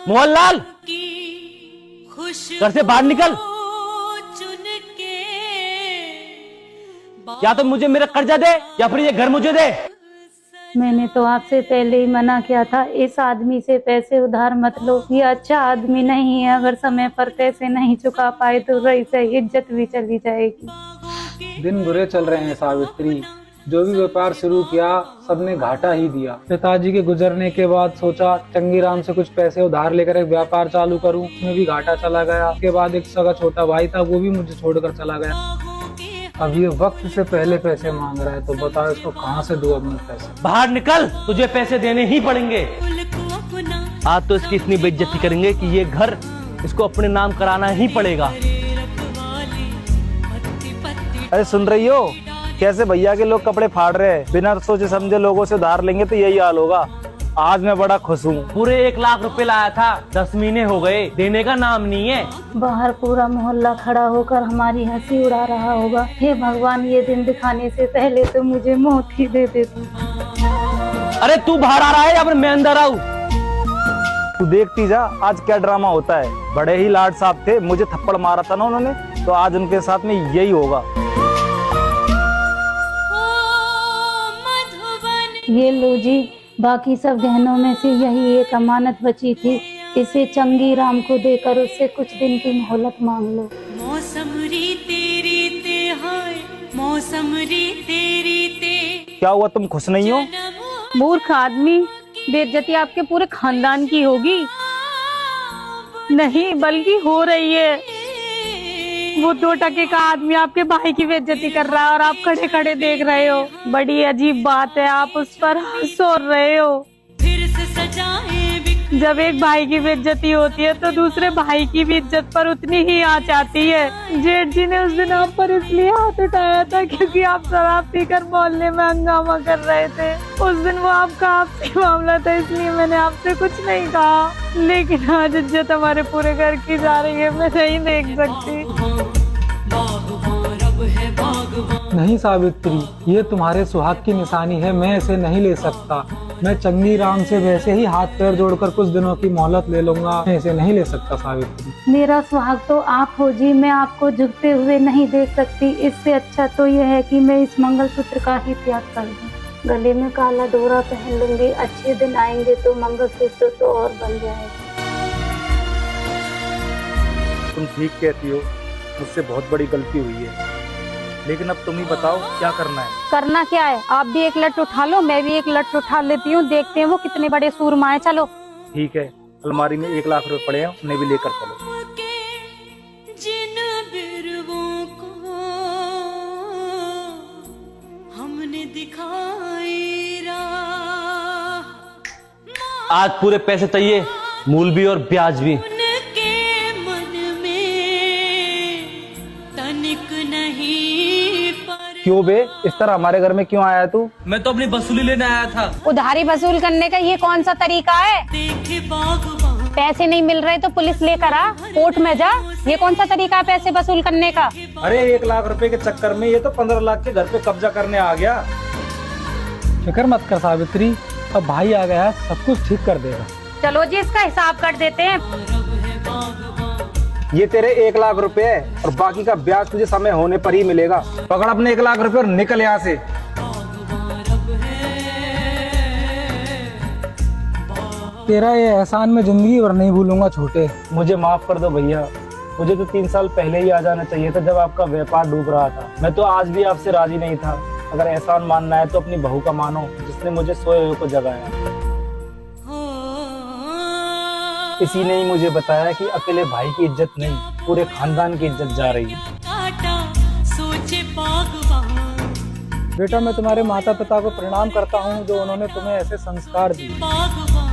मोहनलाल, घर से बाहर निकल। या तो मुझे मेरा कर्जा दे या फिर ये घर मुझे दे। मैंने तो आपसे पहले ही मना किया था, इस आदमी से पैसे उधार मत लो, ये अच्छा आदमी नहीं है। अगर समय पर पैसे नहीं चुका पाए तो रही सही इज्जत भी चली जाएगी। दिन बुरे चल रहे हैं सावित्री, जो भी व्यापार शुरू किया सबने घाटा ही दिया। पिताजी के गुजरने के बाद सोचा चंगीराम से कुछ पैसे उधार लेकर एक व्यापार चालू करूं, उसमें भी घाटा चला गया। उसके बाद एक सगा छोटा भाई था, वो भी मुझे छोड़कर चला गया। अब ये वक्त से पहले पैसे मांग रहा है, तो बताओ इसको कहाँ से दूं अपने पैसे। बाहर निकल, तुझे पैसे देने ही पड़ेंगे। आज तो इसकी इतनी बेइज्जती करेंगे कि ये घर इसको अपने नाम कराना ही पड़ेगा। अरे सुन रही हो कैसे भैया के लोग कपड़े फाड़ रहे हैं? बिना सोचे समझे लोगों से उधार लेंगे तो यही हाल होगा। आज मैं बड़ा खुश हूँ। पूरे 1 लाख रुपए लाया था, 10 महीने हो गए, देने का नाम नहीं है। बाहर पूरा मोहल्ला खड़ा होकर हमारी हंसी उड़ा रहा होगा। हे भगवान, ये दिन दिखाने से पहले तो मुझे मौत ही दे दे तू। अरे तू बाहर आ रहा है या फिर मैं अंदर आऊँ? तू देखती जा आज क्या ड्रामा होता है। बड़े ही लाड साहब थे, मुझे थप्पड़ मारा था ना उन्होंने, तो आज उनके साथ में यही होगा। ये लो जी, बाकी सब गहनों में से यही एक अमानत बची थी, इसे चंगी राम को देकर उससे कुछ दिन की मोहलत मांग लो। मौसम री तेरी ते हाय, मौसम री तेरी ते। क्या हुआ, तुम खुश नहीं हो? मूर्ख आदमी, बेइज्जती आपके पूरे खानदान की होगी। नहीं बल्कि हो रही है। वो 2 टके का आदमी आपके भाई की बेइज्जती कर रहा है और आप खड़े खड़े देख रहे हो। बड़ी अजीब बात है, आप उस पर हंस रहे हो। फिर से सजाए जब एक भाई की बेइज्जती होती है तो दूसरे भाई की भी इज्जत पर उतनी ही आंच आती है। जेठ जी ने उस दिन आप पर इसलिए हाथ उठाया था क्योंकि आप शराब पीकर मोहल्ले में हंगामा कर रहे थे। उस दिन वो आपका आपसी मामला था, इसलिए मैंने आपसे कुछ नहीं कहा। लेकिन आज इज्जत हमारे पूरे घर की जा रही है, मैं नहीं देख सकती। नहीं सावित्री, ये तुम्हारे सुहाग की निशानी है, मैं इसे नहीं ले सकता। मैं चंगी राम से वैसे ही हाथ पैर जोड़कर कुछ दिनों की मोहलत ले लूंगा, मैं इसे नहीं ले सकता सावित्री। मेरा सुहाग तो आप हो जी, मैं आपको झुकते हुए नहीं देख सकती। इससे अच्छा तो यह है कि मैं इस मंगलसूत्र का ही त्याग कर दूं। गले में काला डोरा पहन लूंगी, अच्छे दिन आएंगे तो मंगलसूत्र तो और बन जाएगा। तुम ठीक कहती हो, मुझसे बहुत बड़ी गलती हुई है, लेकिन अब तुम ही बताओ क्या करना है। करना क्या है, आप भी एक लट उठा लो, मैं भी एक लट उठा लेती हूँ, देखते हैं वो कितने बड़े सूरमा है। चलो ठीक है, अलमारी में 1 लाख रुपए पड़े हैं, उन्हें भी लेकर चलो। जिन बिरवों को हमने दिखाई राह, आज पूरे पैसे चाहिए, मूल भी और ब्याज भी। उनके मन में तनिक नहीं पर। क्यों बे, इस तरह हमारे घर में क्यों आया तू? मैं तो अपनी वसूली लेने आया था। उधारी वसूल करने का ये कौन सा तरीका है? देखे बागवान पैसे नहीं मिल रहे तो पुलिस लेकर आ, कोर्ट में जा। ये कौन सा तरीका है पैसे वसूल करने का? अरे 1 लाख रुपए के चक्कर में ये तो 15 लाख के घर पे कब्जा करने आ गया। फिक्र मत कर सावित्री, अब भाई आ गया है, सब कुछ ठीक कर देगा। चलो जी, इसका हिसाब कर देते हैं। ये तेरे 1 लाख रुपए है और बाकी का ब्याज तुझे समय होने पर ही मिलेगा। पकड़ अपने 1 लाख रुपए और निकल यहाँ से। तेरा ये एहसान मैं जिंदगी भर नहीं भूलूंगा छोटे। मुझे माफ कर दो भैया, मुझे तो 3 साल पहले ही आ जाना चाहिए था जब आपका व्यापार डूब रहा था। मैं तो आज भी आपसे राजी नहीं था। अगर एहसान मानना है तो अपनी बहू का मानो, जिसने मुझे सोए हुए को जगाया। किसी ने ही मुझे बताया कि अकेले भाई की इज्जत नहीं, पूरे खानदान की इज्जत जा रही है। सोचे बागवान। बेटा, मैं तुम्हारे माता पिता को प्रणाम करता हूँ जो उन्होंने तुम्हें ऐसे संस्कार दिए। बागवान